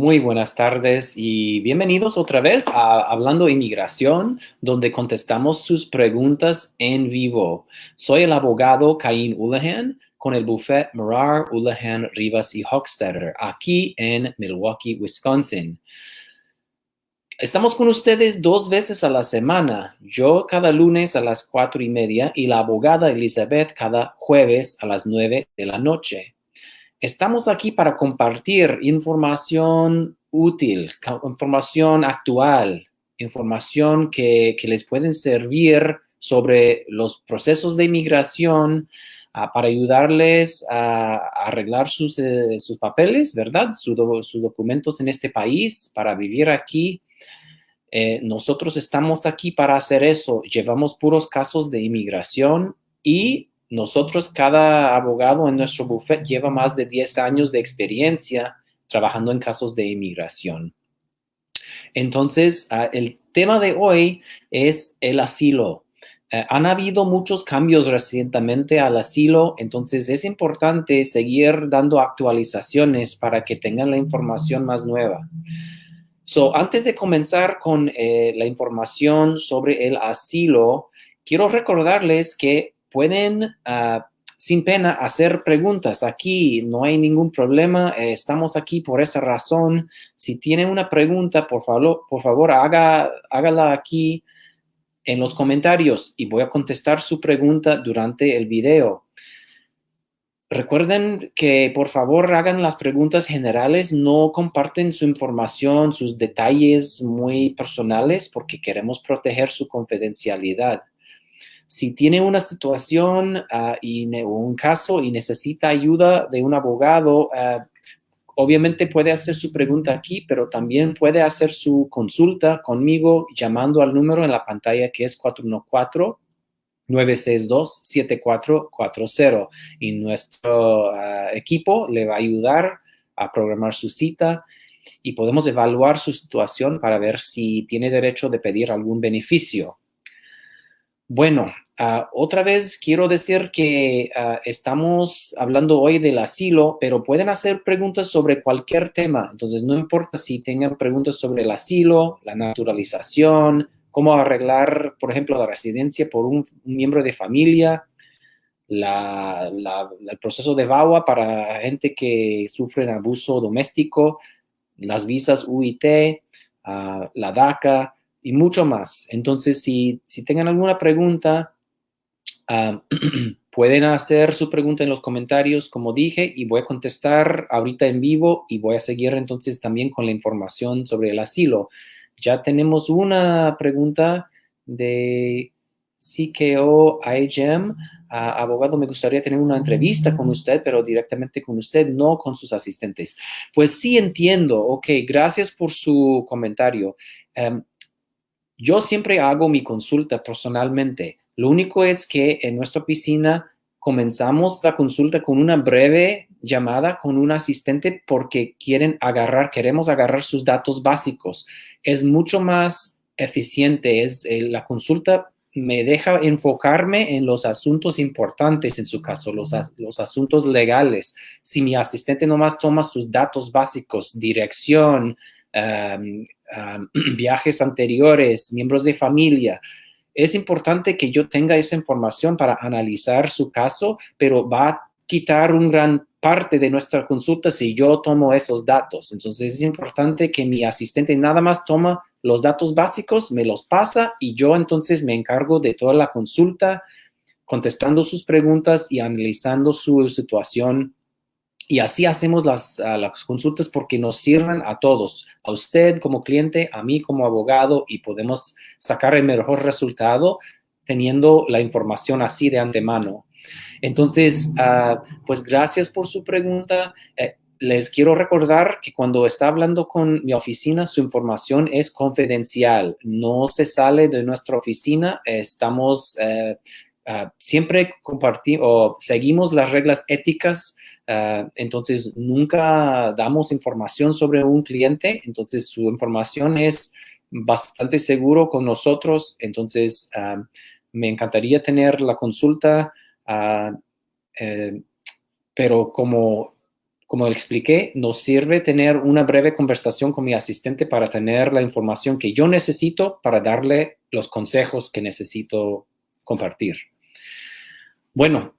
Muy buenas tardes y bienvenidos otra vez a Hablando Inmigración, donde contestamos sus preguntas en vivo. Soy el abogado Caín Houlihan con el bufete Morar, Houlihan, Rivas y Hochstetter, aquí en Milwaukee, Wisconsin. Estamos con ustedes 2 veces a la semana, yo cada lunes a las 4:30 y la abogada Elizabeth cada jueves a las 9 de la noche. Estamos aquí para compartir información útil, información actual, información que les pueden servir sobre los procesos de inmigración para ayudarles a arreglar sus papeles, ¿verdad? Sus documentos en este país, para vivir aquí. Nosotros estamos aquí para hacer eso. Llevamos puros casos de inmigración y nosotros, cada abogado en nuestro bufete lleva más de 10 años de experiencia trabajando en casos de inmigración. Entonces, el tema de hoy es el asilo. Han habido muchos cambios recientemente al asilo, entonces es importante seguir dando actualizaciones para que tengan la información más nueva. Antes de comenzar con la información sobre el asilo, quiero recordarles que pueden, sin pena, hacer preguntas. Aquí no hay ningún problema. Estamos aquí por esa razón. Si tienen una pregunta, por favor, hágala aquí en los comentarios y voy a contestar su pregunta durante el video. Recuerden que por favor hagan las preguntas generales, no comparten su información, sus detalles muy personales porque queremos proteger su confidencialidad. Si tiene una situación o un caso y necesita ayuda de un abogado, obviamente puede hacer su pregunta aquí, pero también puede hacer su consulta conmigo llamando al número en la pantalla que es 414-962-7440 y nuestro equipo le va a ayudar a programar su cita y podemos evaluar su situación para ver si tiene derecho de pedir algún beneficio. Bueno, otra vez quiero decir que estamos hablando hoy del asilo, pero pueden hacer preguntas sobre cualquier tema. Entonces, no importa si tengan preguntas sobre el asilo, la naturalización, cómo arreglar, por ejemplo, la residencia por un miembro de familia, el proceso de VAWA para gente que sufre abuso doméstico, las visas UIT, la DACA y mucho más. Entonces, si tengan alguna pregunta, pueden hacer su pregunta en los comentarios, como dije, y voy a contestar ahorita en vivo y voy a seguir entonces también con la información sobre el asilo. Ya tenemos una pregunta de CKO IGM. Abogado, me gustaría tener una entrevista con usted, pero directamente con usted, no con sus asistentes. Pues sí, entiendo. Ok, gracias por su comentario. Yo siempre hago mi consulta personalmente. Lo único es que en nuestra oficina comenzamos la consulta con una breve llamada con un asistente porque queremos agarrar sus datos básicos. Es mucho más eficiente. La consulta me deja enfocarme en los asuntos importantes, en su caso, los asuntos legales. Si mi asistente nomás toma sus datos básicos, dirección, viajes anteriores, miembros de familia. Es importante que yo tenga esa información para analizar su caso, pero va a quitar una gran parte de nuestra consulta si yo tomo esos datos. Entonces es importante que mi asistente nada más toma los datos básicos, me los pasa y yo entonces me encargo de toda la consulta, contestando sus preguntas y analizando su situación. Y así hacemos las consultas porque nos sirven a todos, a usted como cliente, a mí como abogado, y podemos sacar el mejor resultado teniendo la información así de antemano. Entonces, pues gracias por su pregunta. Les quiero recordar que cuando está hablando con mi oficina, su información es confidencial, no se sale de nuestra oficina. Estamos siempre compartimos o seguimos las reglas éticas. Entonces, nunca damos información sobre un cliente. Entonces, su información es bastante seguro con nosotros. Entonces, me encantaría tener la consulta, pero como como expliqué, nos sirve tener una breve conversación con mi asistente para tener la información que yo necesito para darle los consejos que necesito compartir. Bueno,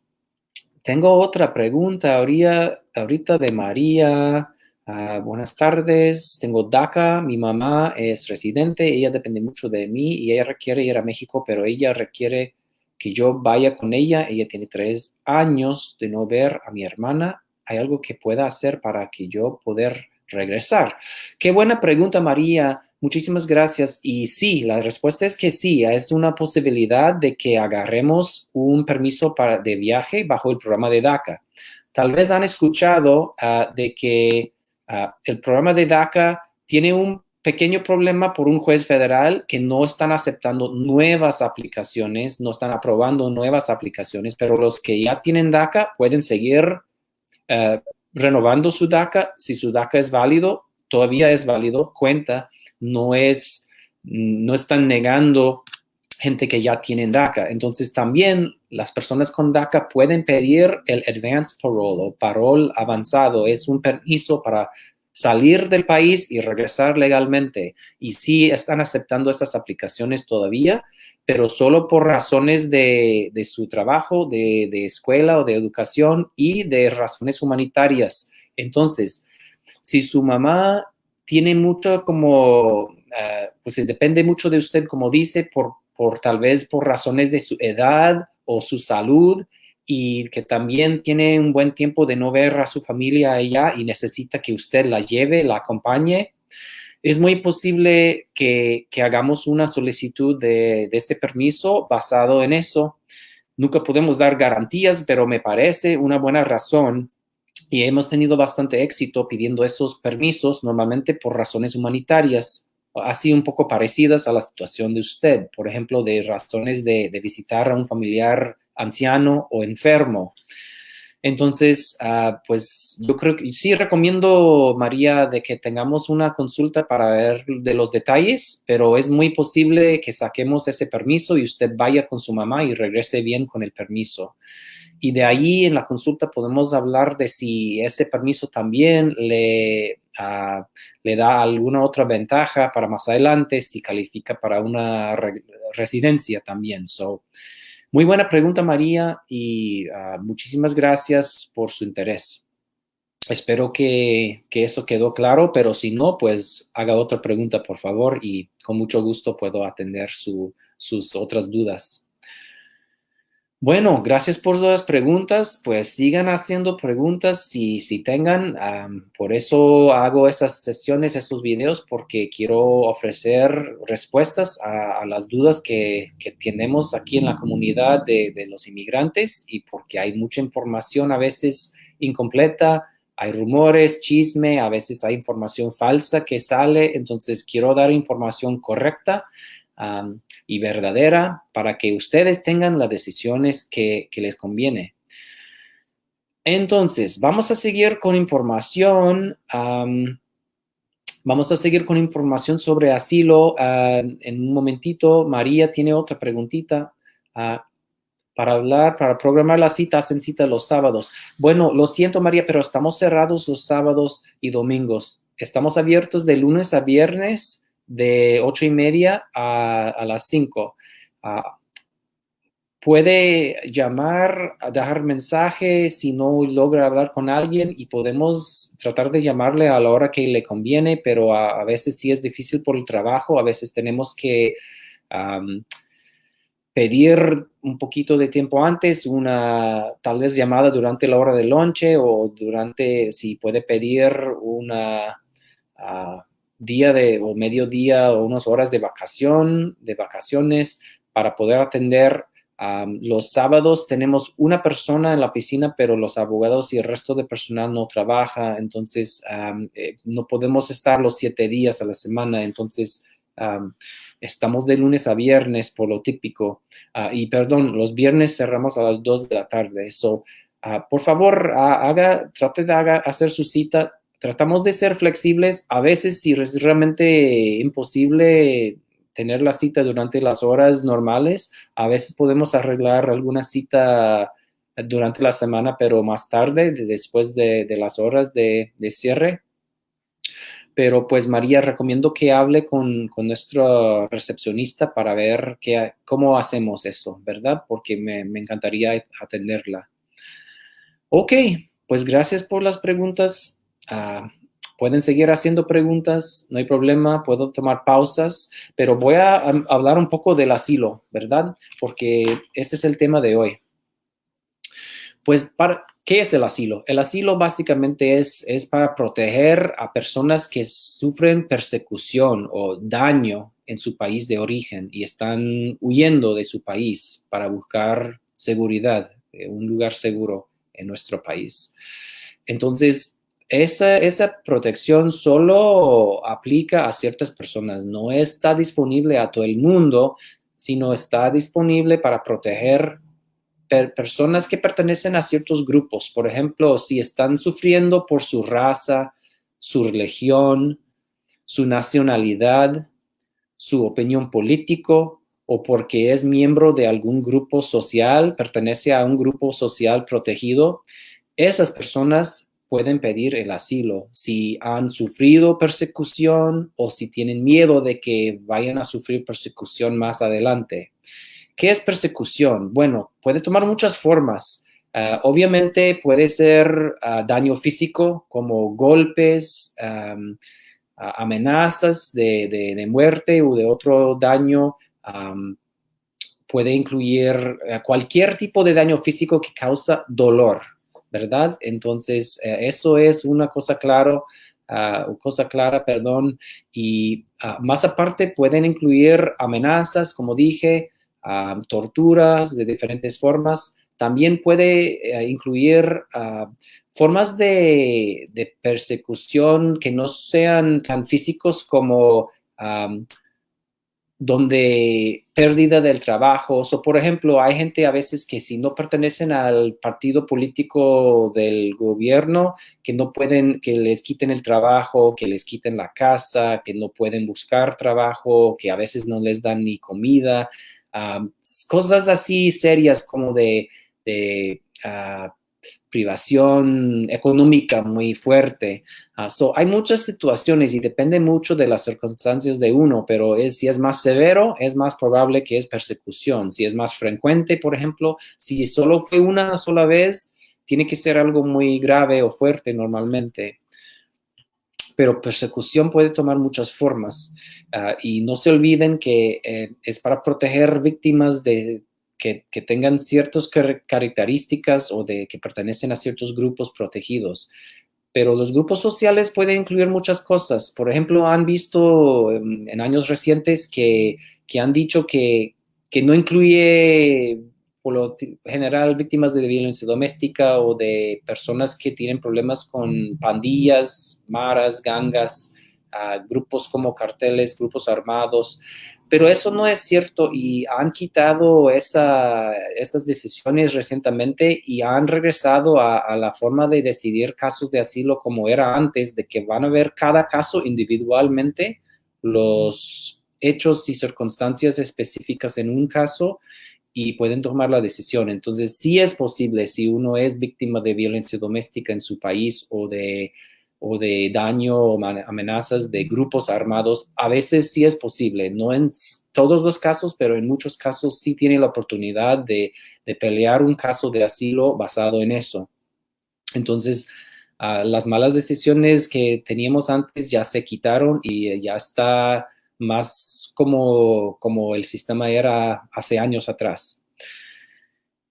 tengo otra pregunta ahorita de María. Buenas tardes, tengo DACA, mi mamá es residente, ella depende mucho de mí y ella requiere ir a México, pero ella requiere que yo vaya con ella. Ella tiene 3 años de no ver a mi hermana. ¿Hay algo que pueda hacer para que yo poder regresar? Qué buena pregunta, María. Muchísimas gracias. Y sí, la respuesta es que sí, es una posibilidad de que agarremos un permiso de viaje bajo el programa de DACA. Tal vez han escuchado de que el programa de DACA tiene un pequeño problema por un juez federal que no están aceptando nuevas aplicaciones, no están aprobando nuevas aplicaciones, pero los que ya tienen DACA pueden seguir renovando su DACA. Si su DACA es válido, todavía es válido, cuenta, no están negando gente que ya tiene DACA. Entonces también las personas con DACA pueden pedir el Advanced Parole o parol avanzado. Es un permiso para salir del país y regresar legalmente. Y sí están aceptando esas aplicaciones todavía, pero solo por razones de su trabajo, de escuela o de educación y de razones humanitarias. Entonces, si su mamá tiene mucho pues depende mucho de usted, como dice, tal vez por razones de su edad o su salud, y que también tiene un buen tiempo de no ver a su familia allá y necesita que usted la lleve, la acompañe, es muy posible que hagamos una solicitud de este permiso basado en eso. Nunca podemos dar garantías, pero me parece una buena razón. Y hemos tenido bastante éxito pidiendo esos permisos, normalmente por razones humanitarias, así un poco parecidas a la situación de usted, por ejemplo, de razones de visitar a un familiar anciano o enfermo. Entonces, pues yo creo que sí recomiendo, María, de que tengamos una consulta para ver de los detalles, pero es muy posible que saquemos ese permiso y usted vaya con su mamá y regrese bien con el permiso. Y de ahí en la consulta podemos hablar de si ese permiso también le da alguna otra ventaja para más adelante, si califica para una residencia también. Muy buena pregunta, María, y muchísimas gracias por su interés. Espero que eso quedó claro, pero si no, pues haga otra pregunta, por favor, y con mucho gusto puedo atender sus otras dudas. Bueno, gracias por las preguntas. Pues sigan haciendo preguntas si tengan. Por eso hago esas sesiones, esos videos, porque quiero ofrecer respuestas a las dudas que tenemos aquí en la comunidad de los inmigrantes, y porque hay mucha información a veces incompleta, hay rumores, chisme, a veces hay información falsa que sale. Entonces quiero dar información correcta y verdadera para que ustedes tengan las decisiones que les conviene. Entonces, vamos a seguir con información. Vamos a seguir con información sobre asilo. En un momentito, María tiene otra preguntita para programar las citas. Hacen cita los sábados. Bueno, lo siento, María, pero estamos cerrados los sábados y domingos. Estamos abiertos de lunes a viernes de 8:30 a las 5. Puede llamar, a dejar mensaje si no logra hablar con alguien, y podemos tratar de llamarle a la hora que le conviene, pero a veces sí es difícil por el trabajo. A veces tenemos que pedir un poquito de tiempo antes, una tal vez llamada durante la hora de lonche, o si puede pedir una día o mediodía o unas horas de vacaciones para poder atender. Los sábados tenemos una persona en la oficina, pero los abogados y el resto de personal no trabaja. Entonces no podemos estar los 7 días a la semana. Entonces estamos de lunes a viernes por lo típico. Y perdón, los viernes cerramos a las 2 de la tarde. Por favor, trate de hacer su cita. Tratamos de ser flexibles. A veces, si es realmente imposible tener la cita durante las horas normales, a veces podemos arreglar alguna cita durante la semana, pero más tarde, después de las horas de cierre. Pero pues María, recomiendo que hable con nuestro recepcionista para ver cómo hacemos eso, ¿verdad? Porque me encantaría atenderla. Ok, pues gracias por las preguntas. Pueden seguir haciendo preguntas, no hay problema, puedo tomar pausas, pero voy a hablar un poco del asilo, ¿verdad? Porque ese es el tema de hoy. Pues, ¿qué es el asilo? El asilo básicamente es para proteger a personas que sufren persecución o daño en su país de origen y están huyendo de su país para buscar seguridad, un lugar seguro en nuestro país. Entonces, esa protección solo aplica a ciertas personas, no está disponible a todo el mundo, sino está disponible para proteger personas que pertenecen a ciertos grupos. Por ejemplo, si están sufriendo por su raza, su religión, su nacionalidad, su opinión político o porque es miembro de algún grupo social, pertenece a un grupo social protegido, esas personas pueden pedir el asilo si han sufrido persecución o si tienen miedo de que vayan a sufrir persecución más adelante. ¿Qué es persecución? Bueno, puede tomar muchas formas. Obviamente puede ser daño físico como golpes, amenazas de muerte o de otro daño. Puede incluir cualquier tipo de daño físico que causa dolor, ¿verdad? Entonces, eso es una cosa clara, perdón. Y más aparte pueden incluir amenazas, como dije, torturas de diferentes formas. También puede incluir formas de persecución que no sean tan físicos como donde pérdida del trabajo. O por ejemplo, hay gente a veces que si no pertenecen al partido político del gobierno, que no pueden, que les quiten el trabajo, que les quiten la casa, que no pueden buscar trabajo, que a veces no les dan ni comida. Cosas así serias como de privación económica muy fuerte. Hay muchas situaciones y depende mucho de las circunstancias de uno, pero si es más severo, es más probable que es persecución. Si es más frecuente, por ejemplo, si solo fue una sola vez, tiene que ser algo muy grave o fuerte normalmente. Pero persecución puede tomar muchas formas. Y no se olviden que es para proteger víctimas que tengan ciertas características o que pertenecen a ciertos grupos protegidos. Pero los grupos sociales pueden incluir muchas cosas. Por ejemplo, han visto en años recientes que han dicho que no incluye, por lo general, víctimas de violencia doméstica o de personas que tienen problemas con pandillas, maras, gangas, grupos como carteles, grupos armados. Pero eso no es cierto y han quitado esas decisiones recientemente y han regresado a la forma de decidir casos de asilo como era antes, de que van a ver cada caso individualmente, los hechos y circunstancias específicas en un caso y pueden tomar la decisión. Entonces, sí es posible si uno es víctima de violencia doméstica en su país o de daño o amenazas de grupos armados, a veces sí es posible, no en todos los casos, pero en muchos casos sí tiene la oportunidad de pelear un caso de asilo basado en eso. Entonces, las malas decisiones que teníamos antes ya se quitaron y ya está más como el sistema era hace años atrás.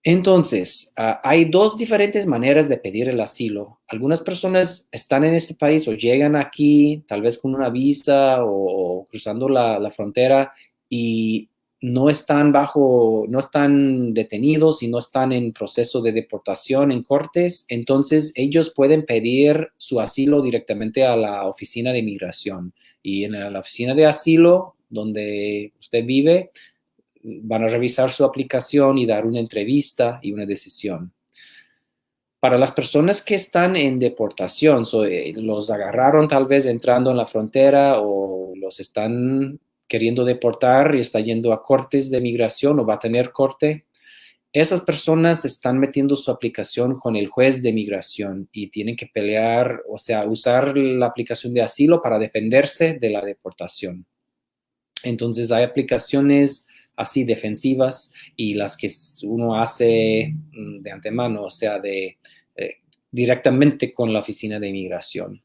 Entonces, hay dos diferentes maneras de pedir el asilo. Algunas personas están en este país o llegan aquí, tal vez con una visa o cruzando la frontera y no están no están detenidos y no están en proceso de deportación en cortes. Entonces, ellos pueden pedir su asilo directamente a la oficina de inmigración. Y en la oficina de asilo, donde usted vive, van a revisar su aplicación y dar una entrevista y una decisión. Para las personas que están en deportación, los agarraron tal vez entrando en la frontera o los están queriendo deportar y está yendo a cortes de migración o va a tener corte, esas personas están metiendo su aplicación con el juez de migración y tienen que pelear, o sea, usar la aplicación de asilo para defenderse de la deportación. Entonces hay aplicaciones así defensivas y las que uno hace de antemano, o sea, directamente con la oficina de inmigración.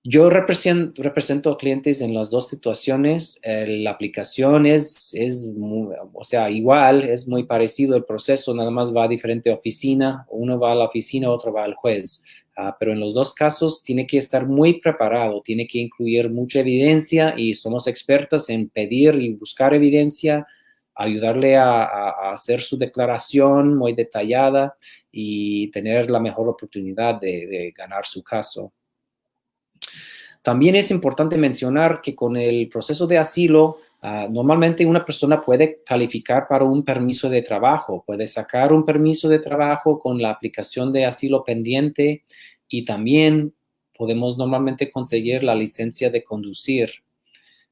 Yo represento clientes en las dos situaciones. La aplicación o sea, igual, es muy parecido el proceso, nada más va a diferente oficina. Uno va a la oficina, otro va al juez. Pero en los dos casos tiene que estar muy preparado, tiene que incluir mucha evidencia y somos expertas en pedir y buscar evidencia, ayudarle a hacer su declaración muy detallada y tener la mejor oportunidad de ganar su caso. También es importante mencionar que con el proceso de asilo, normalmente una persona puede calificar para un permiso de trabajo, puede sacar un permiso de trabajo con la aplicación de asilo pendiente y también podemos normalmente conseguir la licencia de conducir.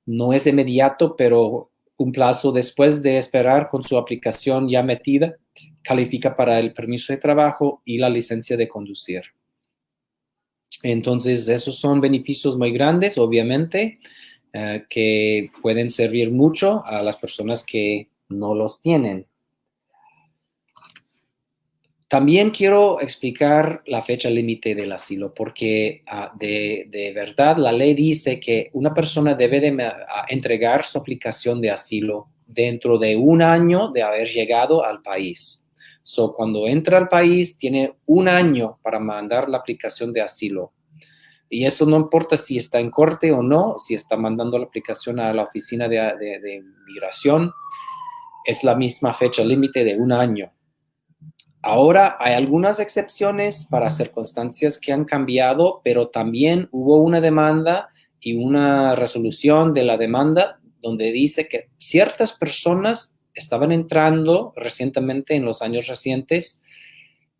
No es inmediato, pero un plazo después de esperar con su aplicación ya metida, califica para el permiso de trabajo y la licencia de conducir. Entonces, esos son beneficios muy grandes, obviamente, que pueden servir mucho a las personas que no los tienen. También quiero explicar la fecha límite del asilo, porque de verdad la ley dice que una persona debe de entregar su aplicación de asilo dentro de un año de haber llegado al país. So, cuando entra al país, tiene un año para mandar la aplicación de asilo. Y eso no importa si está en corte o no, si está mandando la aplicación a la oficina de migración, es la misma fecha límite de un año. Ahora hay algunas excepciones para circunstancias que han cambiado, pero también hubo una demanda y una resolución de la demanda donde dice que ciertas personas estaban entrando recientemente en los años recientes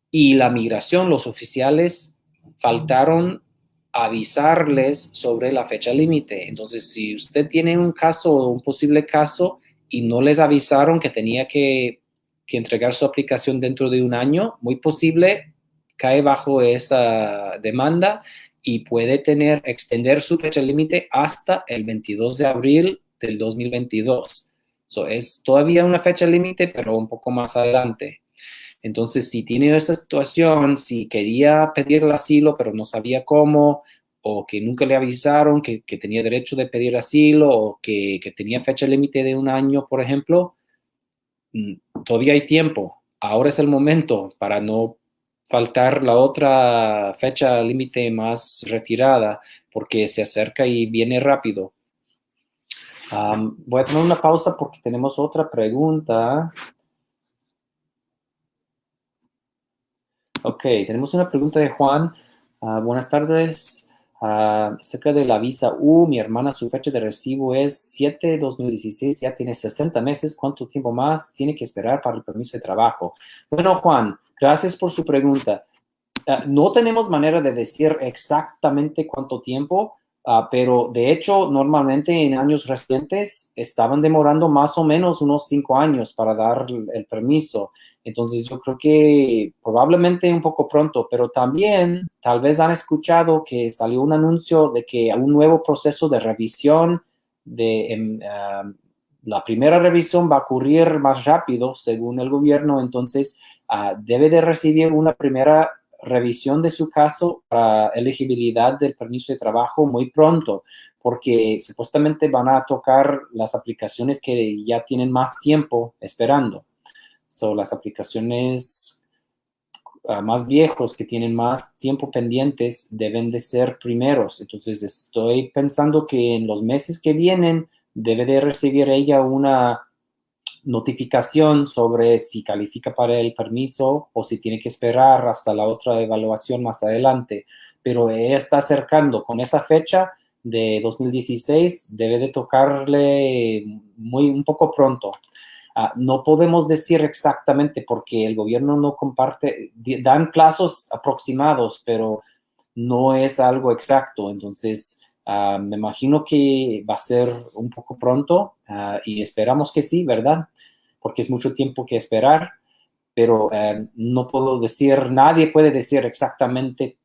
y la migración, los oficiales faltaron avisarles sobre la fecha límite. Entonces, si usted tiene un caso o un posible caso y no les avisaron que tenía que entregar su aplicación dentro de un año, muy posible cae bajo esa demanda y puede extender su fecha límite hasta el 22 de abril del 2022. Es todavía una fecha límite, pero un poco más adelante. Entonces, si tiene esa situación, si quería pedir el asilo, pero no sabía cómo, o que nunca le avisaron que tenía derecho de pedir asilo, o que tenía fecha límite de un año, por ejemplo, todavía hay tiempo. Ahora es el momento para no faltar la otra fecha límite más retirada, porque se acerca y viene rápido. Voy a tomar una pausa porque tenemos otra pregunta. Ok, tenemos una pregunta de Juan. Buenas tardes. Acerca de la visa U, mi hermana, su fecha de recibo es 7/2016, ya tiene 60 meses. ¿Cuánto tiempo más tiene que esperar para el permiso de trabajo? Bueno, Juan, gracias por su pregunta. No tenemos manera de decir exactamente cuánto tiempo, pero de hecho, normalmente en años recientes estaban demorando más o menos unos 5 años para dar el permiso. Entonces, yo creo que probablemente un poco pronto, pero también tal vez han escuchado que salió un anuncio de que un nuevo proceso de revisión la primera revisión va a ocurrir más rápido según el gobierno, entonces debe de recibir una primera revisión de su caso para elegibilidad del permiso de trabajo muy pronto, porque supuestamente van a tocar las aplicaciones que ya tienen más tiempo esperando. Las aplicaciones más viejos que tienen más tiempo pendientes deben de ser primeros. Entonces estoy pensando que en los meses que vienen debe de recibir ella una notificación sobre si califica para el permiso o si tiene que esperar hasta la otra evaluación más adelante. Pero ella está acercando con esa fecha de 2016, debe de tocarle un poco pronto. No podemos decir exactamente porque el gobierno no comparte, dan plazos aproximados, pero no es algo exacto. Entonces, me imagino que va a ser un poco pronto y esperamos que sí, ¿verdad? Porque es mucho tiempo que esperar. pero no puedo decir, nadie puede decir exactamente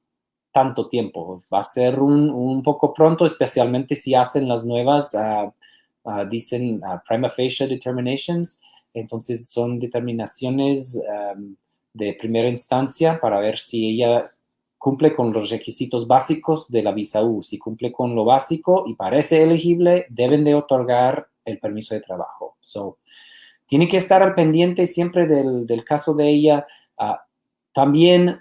tanto tiempo. Va a ser un poco pronto, especialmente si hacen las nuevas, dicen prima facie determinations. Entonces son determinaciones de primera instancia para ver si ella cumple con los requisitos básicos de la visa U. Si cumple con lo básico y parece elegible, deben de otorgar el permiso de trabajo. So, tiene que estar al pendiente siempre del caso de ella. También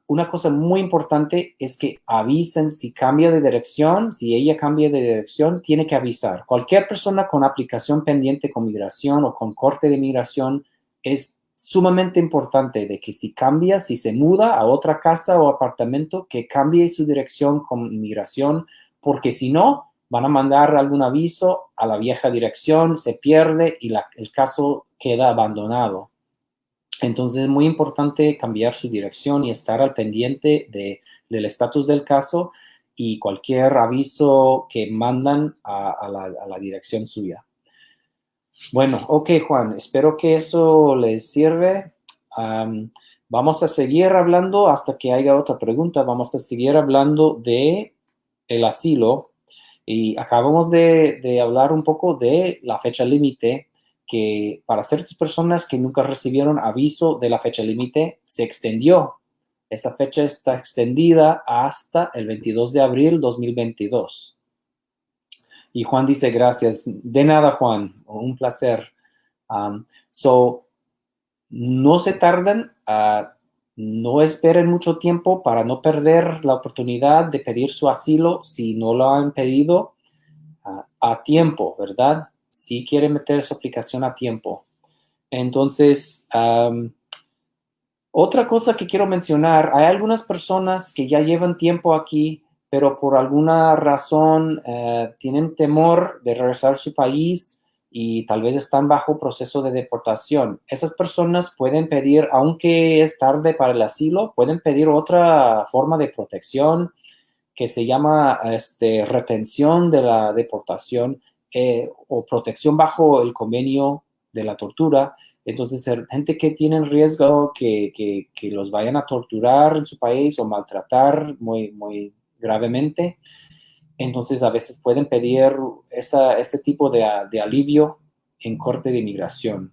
una cosa muy importante es que avisen si cambia de dirección, si ella cambia de dirección, tiene que avisar. Cualquier persona con aplicación pendiente con migración o con corte de migración es sumamente importante de que si cambia, si se muda a otra casa o apartamento, que cambie su dirección con migración, porque si no, van a mandar algún aviso a la vieja dirección, se pierde y el caso queda abandonado. Entonces es muy importante cambiar su dirección y estar al pendiente del estatus del caso y cualquier aviso que mandan a la dirección suya. Bueno, ok, Juan, espero que eso les sirve. Vamos a seguir hablando hasta que haya otra pregunta. Vamos a seguir hablando de el asilo y acabamos de hablar un poco de la fecha límite, que para ciertas personas que nunca recibieron aviso de la fecha límite se extendió. Esa fecha está extendida hasta el 22 de abril 2022. Y Juan dice gracias. De nada, Juan. Un placer. No se tarden, no esperen mucho tiempo para no perder la oportunidad de pedir su asilo si no lo han pedido a tiempo, ¿verdad? Si quieren meter su aplicación a tiempo. Entonces, otra cosa que quiero mencionar, hay algunas personas que ya llevan tiempo aquí, pero por alguna razón tienen temor de regresar a su país y tal vez están bajo proceso de deportación. Esas personas pueden pedir, aunque es tarde para el asilo, pueden pedir otra forma de protección que se llama retención de la deportación o protección bajo el convenio de la tortura. Entonces, gente que tiene riesgo que los vayan a torturar en su país o maltratar muy, muy gravemente, entonces a veces pueden pedir ese tipo de alivio en corte de inmigración.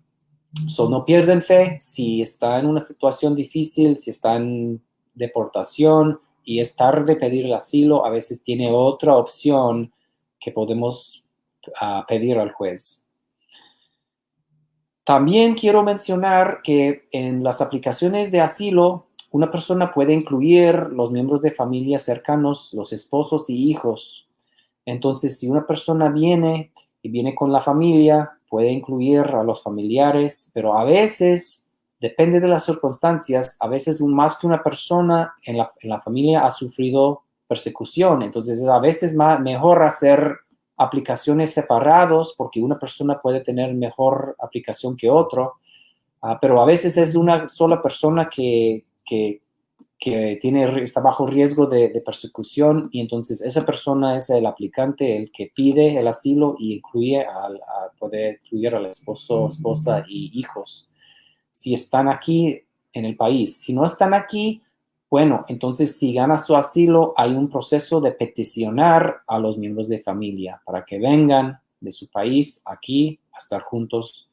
So, no pierden fe si está en una situación difícil, si está en deportación y es tarde pedir el asilo, a veces tiene otra opción que podemos pedir al juez. También quiero mencionar que en las aplicaciones de asilo, una persona puede incluir los miembros de familia cercanos, los esposos y hijos. Entonces, si una persona viene y viene con la familia, puede incluir a los familiares, pero a veces, depende de las circunstancias, a veces más que una persona en la familia ha sufrido persecución. Entonces, a veces mejor hacer aplicaciones separados porque una persona puede tener mejor aplicación que otro, pero a veces es una sola persona que está bajo riesgo de persecución y entonces esa persona es el aplicante, el que pide el asilo y puede incluir al esposo, esposa y hijos. Si están aquí en el país, si no están aquí, bueno, entonces si gana su asilo, hay un proceso de peticionar a los miembros de familia para que vengan de su país aquí a estar juntos.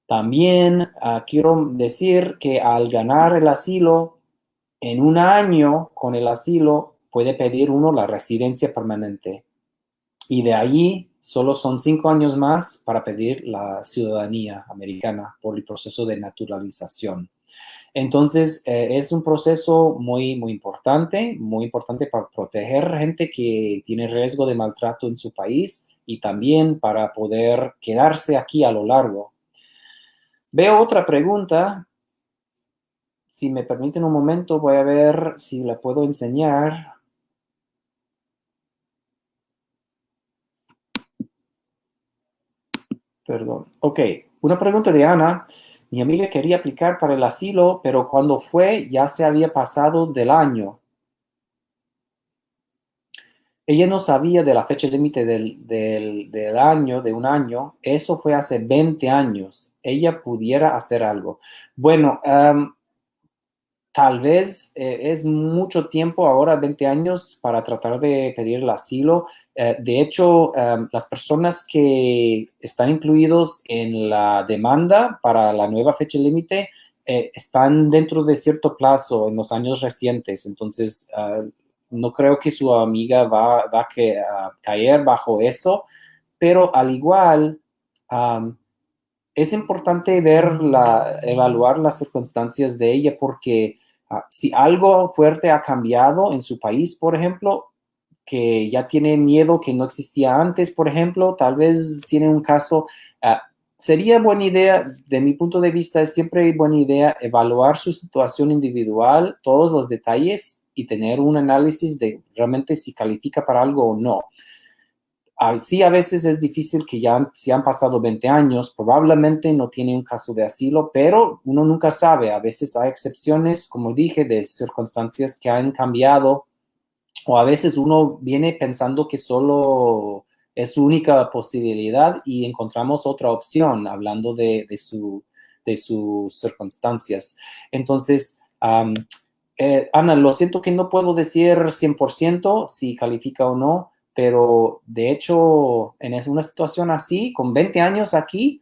También quiero decir que al ganar el asilo, en un año con el asilo puede pedir uno la residencia permanente y de allí solo son 5 años más para pedir la ciudadanía americana por el proceso de naturalización. Entonces, es un proceso muy, muy importante para proteger gente que tiene riesgo de maltrato en su país y también para poder quedarse aquí a lo largo. Veo otra pregunta. Si me permiten un momento, voy a ver si la puedo enseñar. Perdón. Ok, una pregunta de Ana. Mi amiga quería aplicar para el asilo, pero cuando fue ya se había pasado del año. ella no sabía de la fecha límite del año, de un año. Eso fue hace 20 años. Ella pudiera hacer algo. Bueno, tal vez es mucho tiempo ahora, 20 años, para tratar de pedir el asilo. De hecho, las personas que están incluidos en la demanda para la nueva fecha límite están dentro de cierto plazo en los años recientes. Entonces, no creo que su amiga va a caer bajo eso, pero al igual, es importante evaluar las circunstancias de ella porque si algo fuerte ha cambiado en su país, por ejemplo, que ya tiene miedo que no existía antes, por ejemplo, tal vez tiene un caso, sería buena idea, de mi punto de vista, es siempre buena idea evaluar su situación individual, todos los detalles y tener un análisis de realmente si califica para algo o no. Sí, a veces es difícil que ya, si han pasado 20 años, probablemente no tiene un caso de asilo, pero uno nunca sabe. A veces hay excepciones, como dije, de circunstancias que han cambiado, o a veces uno viene pensando que solo es su única posibilidad y encontramos otra opción hablando de sus circunstancias. Entonces, Ana, lo siento que no puedo decir 100% si califica o no, pero de hecho, en una situación así, con 20 años aquí,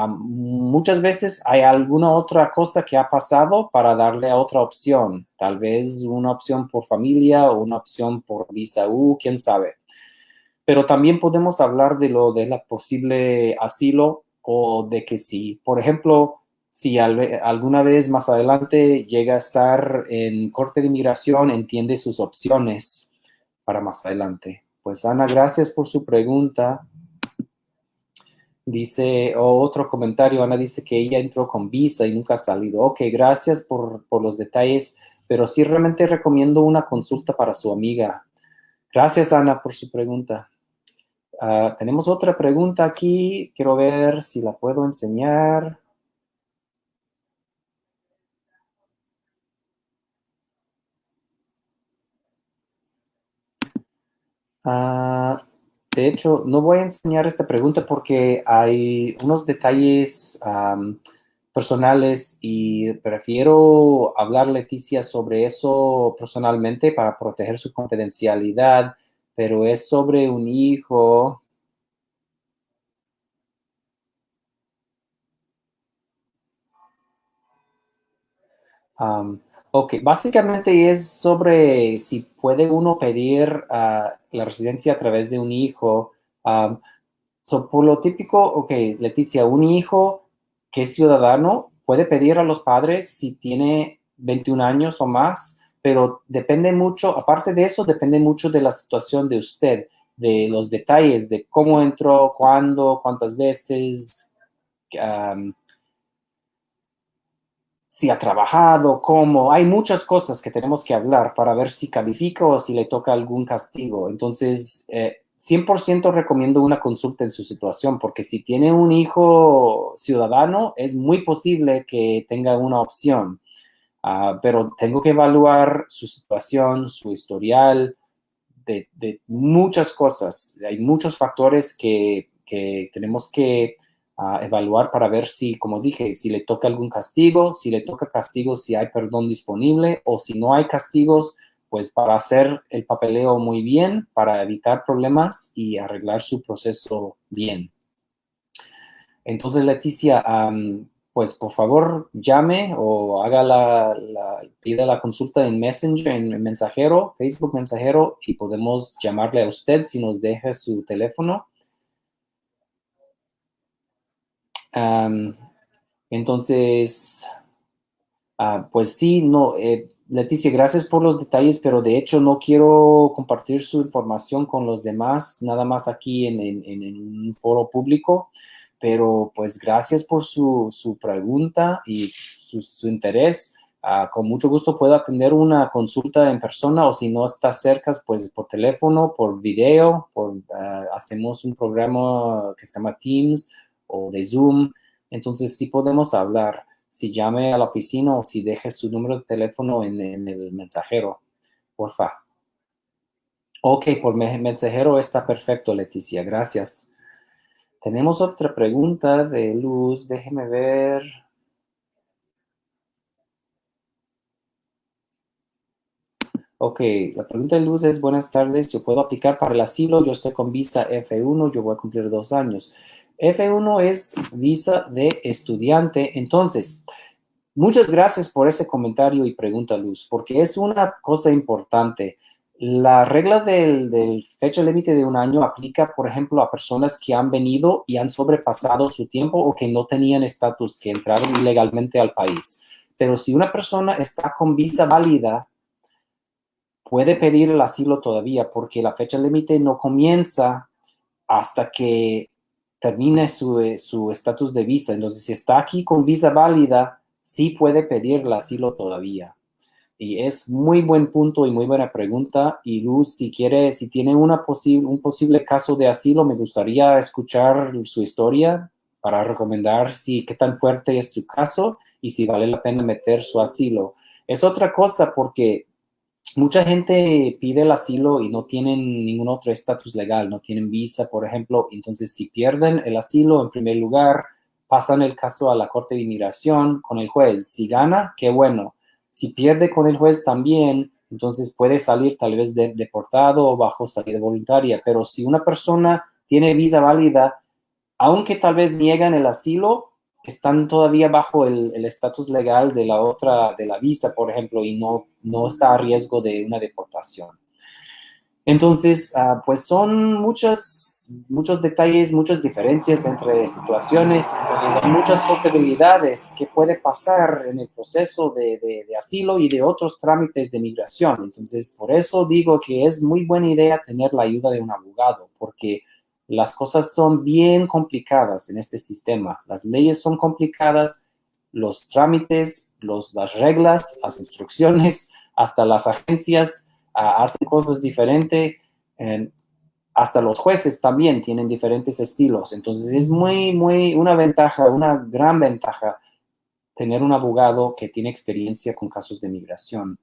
muchas veces hay alguna otra cosa que ha pasado para darle a otra opción. Tal vez una opción por familia o una opción por visa U, quién sabe. Pero también podemos hablar de lo de la posible asilo o de que si, por ejemplo, si alguna vez más adelante llega a estar en corte de inmigración, entiende sus opciones para más adelante. Pues Ana, gracias por su pregunta. Dice, otro comentario, Ana dice que ella entró con visa y nunca ha salido. Ok, gracias por los detalles, pero sí realmente recomiendo una consulta para su amiga. Gracias, Ana, por su pregunta. Tenemos otra pregunta aquí. Quiero ver si la puedo enseñar. Ah, de hecho, no voy a enseñar esta pregunta porque hay unos detalles personales y prefiero hablar, Leticia, sobre eso personalmente para proteger su confidencialidad, pero es sobre un hijo. Um, ok, básicamente es sobre si puede uno pedir la residencia a través de un hijo. Um, por lo típico, ok, Leticia, un hijo que es ciudadano puede pedir a los padres si tiene 21 años o más, pero depende mucho, aparte de eso, depende mucho de la situación de usted, de los detalles, de cómo entró, cuándo, cuántas veces, um, si ha trabajado, cómo. Hay muchas cosas que tenemos que hablar para ver si califica o si le toca algún castigo. Entonces, 100% recomiendo una consulta en su situación, porque si tiene un hijo ciudadano, es muy posible que tenga una opción. Pero tengo que evaluar su situación, su historial, de muchas cosas. Hay muchos factores que tenemos que evaluar para ver si, como dije, si le toca algún castigo, si le toca castigo, si hay perdón disponible o si no hay castigos, pues para hacer el papeleo muy bien, para evitar problemas y arreglar su proceso bien. Entonces, Leticia, pues por favor llame o haga pida la consulta en Messenger, en Mensajero, Facebook Mensajero, y podemos llamarle a usted si nos deja su teléfono. Um, entonces, pues sí, no, Leticia, gracias por los detalles, pero de hecho no quiero compartir su información con los demás, nada más aquí en un foro público, pero pues gracias por su pregunta y su interés. Con mucho gusto puedo atender una consulta en persona o si no está cerca, pues por teléfono, por video, hacemos un programa que se llama Teams o de Zoom, entonces sí podemos hablar si llame a la oficina o si deje su número de teléfono en el mensajero, porfa. Ok, por mensajero está perfecto, Leticia, gracias. Tenemos otra pregunta de Luz, déjeme ver. Ok, la pregunta de Luz es, buenas tardes, yo puedo aplicar para el asilo, yo estoy con visa F1, yo voy a cumplir 2 años. F1 es visa de estudiante, entonces, muchas gracias por ese comentario y pregunta, Luz, porque es una cosa importante. La regla del fecha límite de 1 año aplica, por ejemplo, a personas que han venido y han sobrepasado su tiempo o que no tenían estatus, que entraron ilegalmente al país. Pero si una persona está con visa válida, puede pedir el asilo todavía, porque la fecha límite no comienza hasta que termine su estatus de visa. Entonces, si está aquí con visa válida, sí puede pedir el asilo todavía. Y es muy buen punto y muy buena pregunta. Y Luz, si quiere, si tiene un posible caso de asilo, me gustaría escuchar su historia para recomendar si qué tan fuerte es su caso y si vale la pena meter su asilo. Es otra cosa porque mucha gente pide el asilo y no tienen ningún otro estatus legal, no tienen visa, por ejemplo. Entonces, si pierden el asilo, en primer lugar, pasan el caso a la Corte de Inmigración con el juez. Si gana, qué bueno. Si pierde con el juez también, entonces puede salir tal vez deportado o bajo salida voluntaria. Pero si una persona tiene visa válida, aunque tal vez niegan el asilo, están todavía bajo el estatus legal de la otra, de la visa, por ejemplo, y no está a riesgo de una deportación. Entonces, pues son muchos detalles, muchas diferencias entre situaciones, entonces hay muchas posibilidades que puede pasar en el proceso de asilo y de otros trámites de migración. Entonces, por eso digo que es muy buena idea tener la ayuda de un abogado, porque las cosas son bien complicadas en este sistema. Las leyes son complicadas, los trámites, las reglas, las instrucciones, hasta las agencias hacen cosas diferentes. Eh, hasta los jueces también tienen diferentes estilos. Entonces es una ventaja, una gran ventaja tener un abogado que tiene experiencia con casos de migración.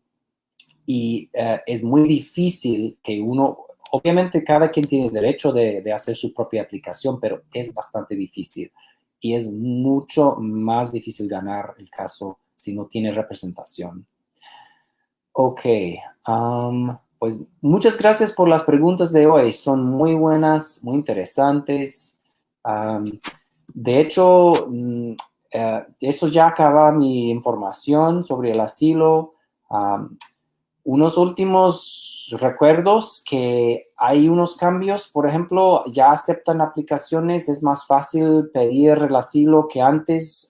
Y es muy difícil que uno, obviamente cada quien tiene derecho de hacer su propia aplicación, pero es bastante difícil. Y es mucho más difícil ganar el caso si no tiene representación. Ok, pues muchas gracias por las preguntas de hoy. Son muy buenas, muy interesantes. Um, de hecho, eso ya acaba mi información sobre el asilo. Um, Unos últimos recuerdos que hay unos cambios, por ejemplo, ya aceptan aplicaciones, es más fácil pedir el asilo que antes,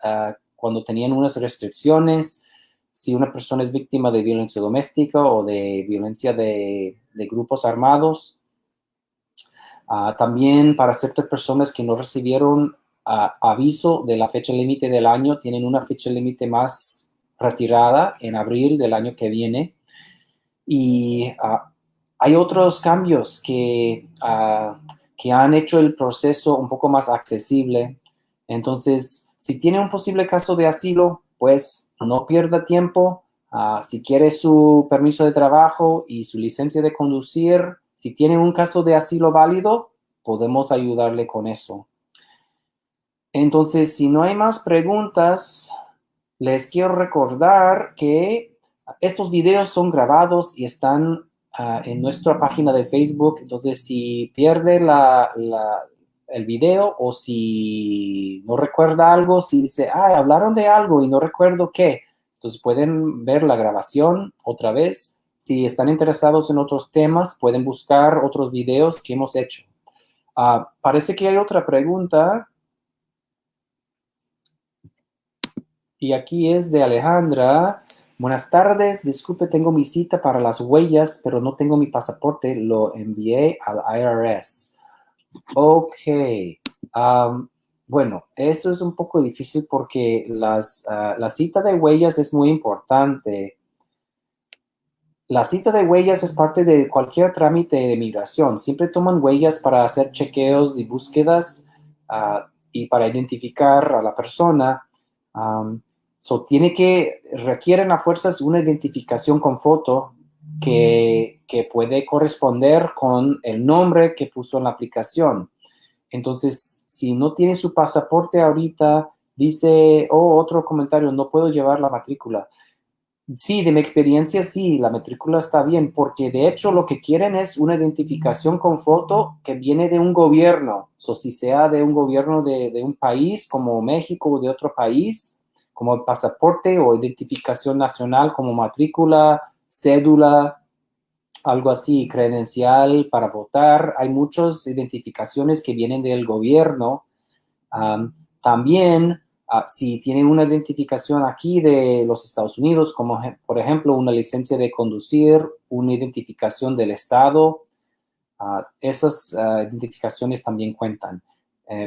cuando tenían unas restricciones. Si una persona es víctima de violencia doméstica o de violencia de grupos armados. También para ciertas personas que no recibieron aviso de la fecha límite del año, tienen una fecha límite más retirada en abril del año que viene. Y hay otros cambios que han hecho el proceso un poco más accesible. Entonces, si tiene un posible caso de asilo, pues no pierda tiempo. Si quiere su permiso de trabajo y su licencia de conducir, si tiene un caso de asilo válido, podemos ayudarle con eso. Entonces, si no hay más preguntas, les quiero recordar que estos videos son grabados y están en nuestra página de Facebook. Entonces, si pierde el video o si no recuerda algo, si dice, hablaron de algo y no recuerdo qué, entonces pueden ver la grabación otra vez. Si están interesados en otros temas, pueden buscar otros videos que hemos hecho. Parece que hay otra pregunta. Y aquí es de Alejandra. Buenas tardes, disculpe, tengo mi cita para las huellas, pero no tengo mi pasaporte, lo envié al IRS. Ok. Bueno, eso es un poco difícil porque la cita de huellas es muy importante. La cita de huellas es parte de cualquier trámite de migración. Siempre toman huellas para hacer chequeos y búsquedas y para identificar a la persona. Requieren a fuerzas una identificación con foto. que puede corresponder con el nombre que puso en la aplicación. Entonces, si no tiene su pasaporte ahorita, dice, otro comentario, no puedo llevar la matrícula. Sí, de mi experiencia, sí, la matrícula está bien, porque de hecho lo que quieren es una identificación con foto que viene de un gobierno. Si sea de un gobierno de un país como México o de otro país, como el pasaporte o identificación nacional como matrícula, cédula, algo así, credencial para votar. Hay muchas identificaciones que vienen del gobierno. También, si tienen una identificación aquí de los Estados Unidos, como por ejemplo una licencia de conducir, una identificación del estado, esas identificaciones también cuentan.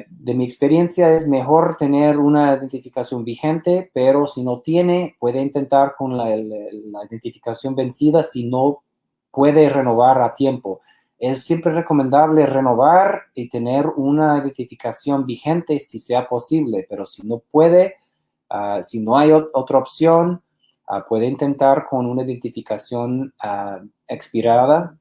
De mi experiencia es mejor tener una identificación vigente, pero si no tiene, puede intentar con la identificación vencida si no puede renovar a tiempo. Es siempre recomendable renovar y tener una identificación vigente si sea posible, pero si no puede, si no hay otra opción, puede intentar con una identificación expirada.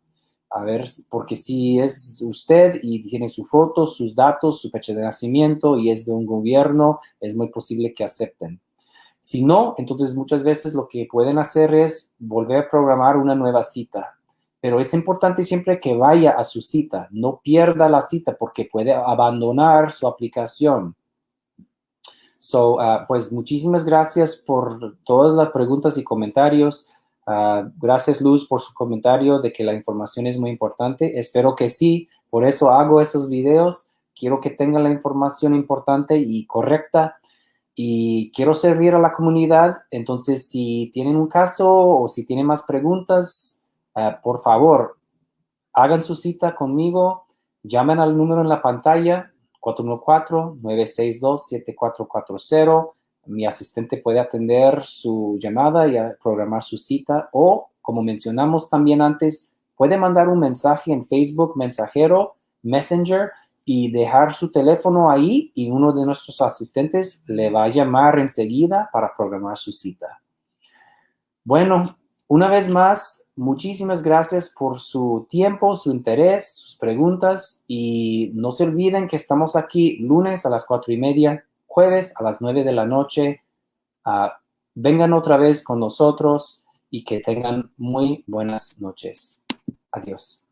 A ver, porque si es usted y tiene su foto, sus datos, su fecha de nacimiento y es de un gobierno, es muy posible que acepten. Si no, entonces muchas veces lo que pueden hacer es volver a programar una nueva cita. Pero es importante siempre que vaya a su cita, no pierda la cita porque puede abandonar su aplicación. Pues muchísimas gracias por todas las preguntas y comentarios. Gracias, Luz, por su comentario de que la información es muy importante. Espero que sí, por eso hago esos videos. Quiero que tengan la información importante y correcta y quiero servir a la comunidad. Entonces, si tienen un caso o si tienen más preguntas, por favor, hagan su cita conmigo, llamen al número en la pantalla, 414-962-7440. Mi asistente puede atender su llamada y programar su cita o, como mencionamos también antes, puede mandar un mensaje en Facebook, mensajero, Messenger, y dejar su teléfono ahí y uno de nuestros asistentes le va a llamar enseguida para programar su cita. Bueno, una vez más, muchísimas gracias por su tiempo, su interés, sus preguntas y no se olviden que estamos aquí lunes a las 4:30, jueves a las 9 de la noche. Vengan otra vez con nosotros y que tengan muy buenas noches. Adiós.